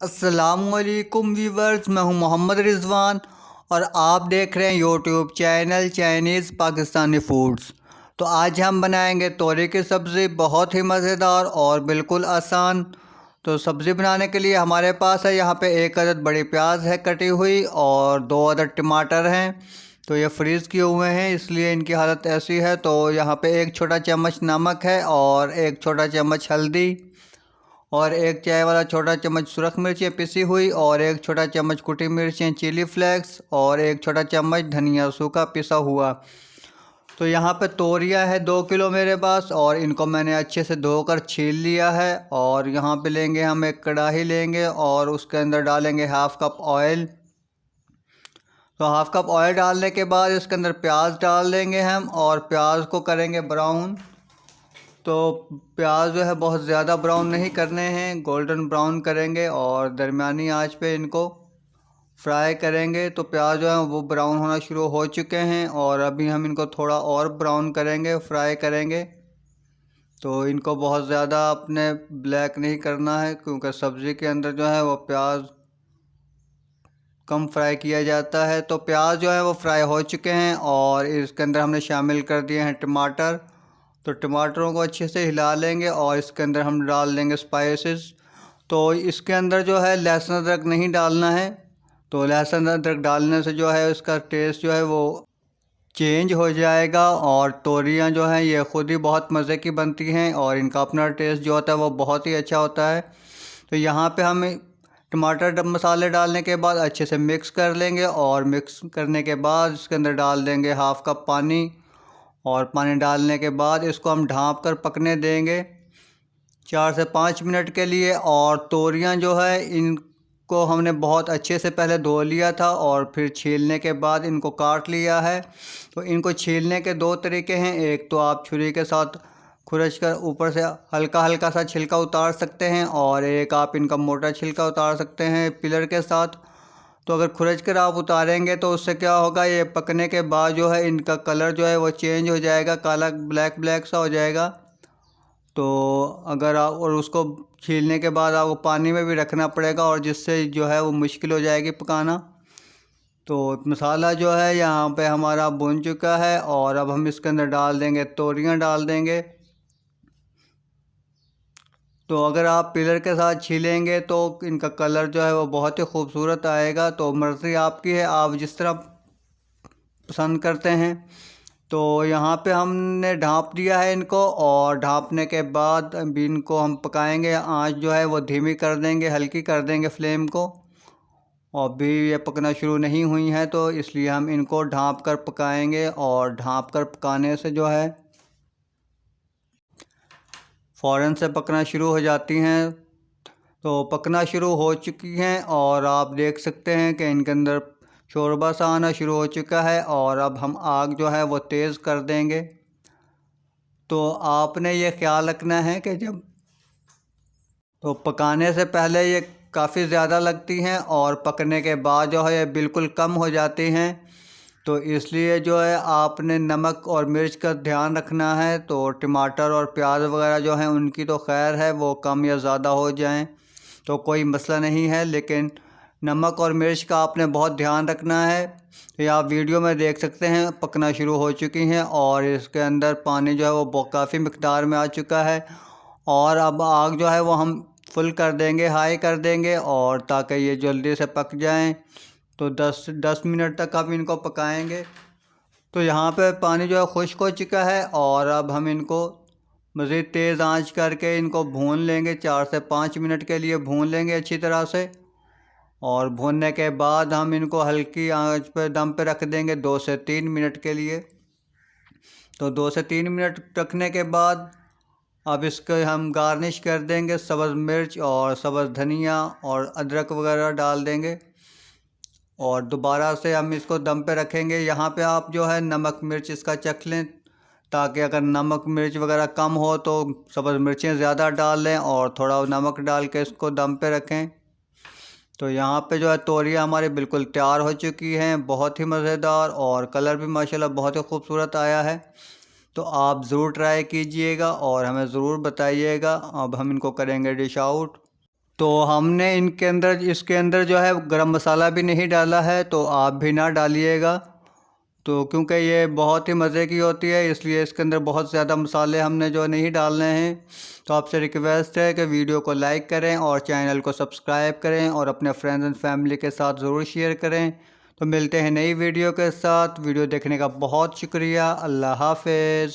अस्सलामुअलैकुम व्यूवर्स, मैं हूं मोहम्मद रिजवान और आप देख रहे हैं YouTube channel Chinese Pakistani foods. तो आज हम बनाएंगे तोरी की सब्ज़ी, बहुत ही मज़ेदार और बिल्कुल आसान। तो सब्ज़ी बनाने के लिए हमारे पास है यहाँ पे 1 अदद बड़ी प्याज है कटी हुई और 2 अदद टमाटर हैं। तो ये फ्रीज़ किए हुए हैं इसलिए इनकी हालत ऐसी है। तो यहाँ पे 1 छोटा चम्मच नमक है और 1 छोटा चम्मच हल्दी और 1 चाय वाला छोटा चम्मच सुरख मिर्चें पिसी हुई और 1 छोटा चम्मच कुटी मिर्चें चिली फ्लेक्स और 1 छोटा चम्मच धनिया सूखा पिसा हुआ। तो यहाँ पे तोरियां है 2 किलो मेरे पास और इनको मैंने अच्छे से धोकर छील लिया है। और यहाँ पे लेंगे हम एक कढ़ाई लेंगे और उसके अंदर डालेंगे हाफ़ कप ऑयल। तो हाफ़ कप ऑयल डालने के बाद इसके अंदर प्याज डाल देंगे हम और प्याज को करेंगे ब्राउन। तो प्याज जो है बहुत ज़्यादा ब्राउन नहीं करने हैं, गोल्डन ब्राउन करेंगे और दरमियानी आंच पे इनको फ्राई करेंगे। तो प्याज जो है वो ब्राउन होना शुरू हो चुके हैं और अभी हम इनको थोड़ा और ब्राउन करेंगे, फ्राई करेंगे। तो इनको बहुत ज़्यादा अपने ब्लैक नहीं करना है क्योंकि सब्ज़ी के अंदर जो है वो प्याज कम फ्राई किया जाता है। तो प्याज जो है वो फ्राई हो चुके हैं और इसके अंदर हमने शामिल कर दिए हैं टमाटर। तो टमाटरों को अच्छे से हिला लेंगे और इसके अंदर हम डाल देंगे स्पाइसेस। तो इसके अंदर जो है लहसुन अदरक नहीं डालना है। तो लहसुन अदरक डालने से जो है उसका टेस्ट जो है वो चेंज हो जाएगा। और तोरियां जो हैं ये ख़ुद ही बहुत मज़े की बनती हैं और इनका अपना टेस्ट जो होता है वो बहुत ही अच्छा होता है। तो यहाँ पे हम टमाटर मसाले डालने के बाद अच्छे से मिक्स कर लेंगे और मिक्स करने के बाद इसके अंदर डाल देंगे हाफ़ कप पानी और पानी डालने के बाद इसको हम ढाँप कर पकने देंगे 4 से 5 मिनट के लिए। और तोरियां जो है इनको हमने बहुत अच्छे से पहले धो लिया था और फिर छीलने के बाद इनको काट लिया है। तो इनको छीलने के 2 तरीके हैं, एक तो आप छुरी के साथ खुरच कर ऊपर से हल्का हल्का सा छिलका उतार सकते हैं और एक आप इनका मोटा छिलका उतार सकते हैं पिलर के साथ। तो अगर खुरच कर आप उतारेंगे तो उससे क्या होगा, ये पकने के बाद जो है इनका कलर जो है वो चेंज हो जाएगा, काला ब्लैक ब्लैक सा हो जाएगा। तो अगर आप और उसको छीलने के बाद आपको पानी में भी रखना पड़ेगा और जिससे जो है वो मुश्किल हो जाएगी पकाना। तो मसाला जो है यहाँ पे हमारा भुन चुका है और अब हम इसके अंदर डाल देंगे तोरियां डाल देंगे। तो अगर आप पिलर के साथ छीलेंगे तो इनका कलर जो है वो बहुत ही खूबसूरत आएगा। तो मर्ज़ी आपकी है, आप जिस तरह पसंद करते हैं। तो यहाँ पे हमने ढाँप दिया है इनको और ढाँपने के बाद अभी इनको हम पकाएंगे। आंच जो है वो धीमी कर देंगे, हल्की कर देंगे फ्लेम को। और अभी ये पकना शुरू नहीं हुई है तो इसलिए हम इनको ढाँप कर पकाएंगे और ढाँप कर पकाने से जो है फ़ौरन से पकना शुरू हो जाती हैं। तो पकना शुरू हो चुकी हैं और आप देख सकते हैं कि इनके अंदर शोरबा सा आना शुरू हो चुका है और अब हम आग जो है वो तेज़ कर देंगे। तो आपने ये ख्याल रखना है कि जब तो पकाने से पहले ये काफ़ी ज़्यादा लगती हैं और पकने के बाद जो है ये बिल्कुल कम हो जाती हैं। तो इसलिए जो है आपने नमक और मिर्च का ध्यान रखना है। तो टमाटर और प्याज वगैरह जो हैं उनकी तो खैर है, वो कम या ज़्यादा हो जाएं तो कोई मसला नहीं है, लेकिन नमक और मिर्च का आपने बहुत ध्यान रखना है। तो ये आप वीडियो में देख सकते हैं पकना शुरू हो चुकी हैं और इसके अंदर पानी जो है वो काफ़ी मिकदार में आ चुका है। और अब आग जो है वो हम फुल कर देंगे, हाई कर देंगे और ताकि ये जल्दी से पक जाएं। तो 10 मिनट तक हम इनको पकाएंगे। तो यहाँ पे पानी जो है खुश्क हो चुका है और अब हम इनको मज़ीद तेज़ आंच करके इनको भून लेंगे, 4 से 5 मिनट के लिए भून लेंगे अच्छी तरह से। और भूनने के बाद हम इनको हल्की आंच पर दम पे रख देंगे 2 से 3 मिनट के लिए। तो 2 से 3 मिनट रखने के बाद अब इसको हम गार्निश कर देंगे, सब्ज़ मिर्च और सब्ज़ धनिया और अदरक वगैरह डाल देंगे और दोबारा से हम इसको दम पे रखेंगे। यहाँ पे आप जो है नमक मिर्च इसका चख लें, ताकि अगर नमक मिर्च वगैरह कम हो तो सब्ज़ मिर्चें ज़्यादा डाल लें और थोड़ा नमक डाल के इसको दम पे रखें। तो यहाँ पे जो है तोरियां हमारी बिल्कुल तैयार हो चुकी हैं, बहुत ही मज़ेदार और कलर भी माशाल्लाह बहुत ही खूबसूरत आया है। तो आप ज़रूर ट्राई कीजिएगा और हमें ज़रूर बताइएगा। अब हम इनको करेंगे डिश आउट। तो हमने इसके अंदर जो है गरम मसाला भी नहीं डाला है, तो आप भी ना डालिएगा। तो क्योंकि ये बहुत ही मज़े की होती है, इसलिए इसके अंदर बहुत ज़्यादा मसाले हमने जो नहीं डालने हैं। तो आपसे रिक्वेस्ट है कि वीडियो को लाइक करें और चैनल को सब्सक्राइब करें और अपने फ्रेंड्स एंड फैमिली के साथ ज़रूर शेयर करें। तो मिलते हैं नई वीडियो के साथ। वीडियो देखने का बहुत शुक्रिया। अल्लाह हाफ़िज़।